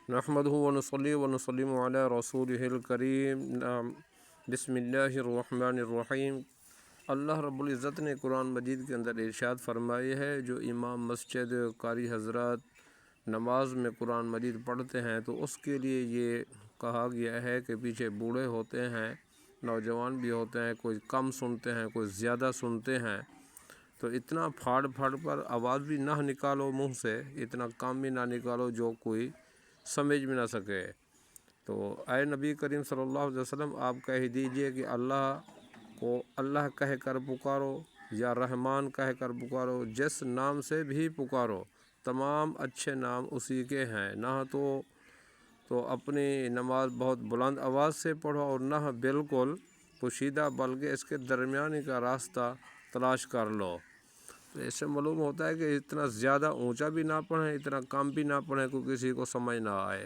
نحمدہ ونصلی ونسلم علی رسولہ الکریم. بسم اللہ الرحمن الرحیم. اللہ رب العزت نے قرآن مجید کے اندر ارشاد فرمائی ہے، جو امام مسجد قاری حضرات نماز میں قرآن مجید پڑھتے ہیں تو اس کے لیے یہ کہا گیا ہے کہ پیچھے بوڑھے ہوتے ہیں، نوجوان بھی ہوتے ہیں، کوئی کم سنتے ہیں، کوئی زیادہ سنتے ہیں، تو اتنا پھاڑ پھاڑ پر آواز بھی نہ نکالو منہ سے، اتنا کام بھی نہ نکالو جو کوئی سمجھ بھی نہ سکے. تو اے نبی کریم صلی اللہ علیہ وسلم، آپ کہہ دیجئے کہ اللہ کو اللہ کہہ کر پکارو یا رحمان کہہ کر پکارو، جس نام سے بھی پکارو، تمام اچھے نام اسی کے ہیں. نہ تو اپنی نماز بہت بلند آواز سے پڑھو اور نہ بالکل پوشیدہ، بلکہ اس کے درمیانی کا راستہ تلاش کر لو. تو اس سے معلوم ہوتا ہے کہ اتنا زیادہ اونچا بھی نہ پڑھیں، اتنا کم بھی نہ پڑھیں کہ کسی کو سمجھ نہ آئے.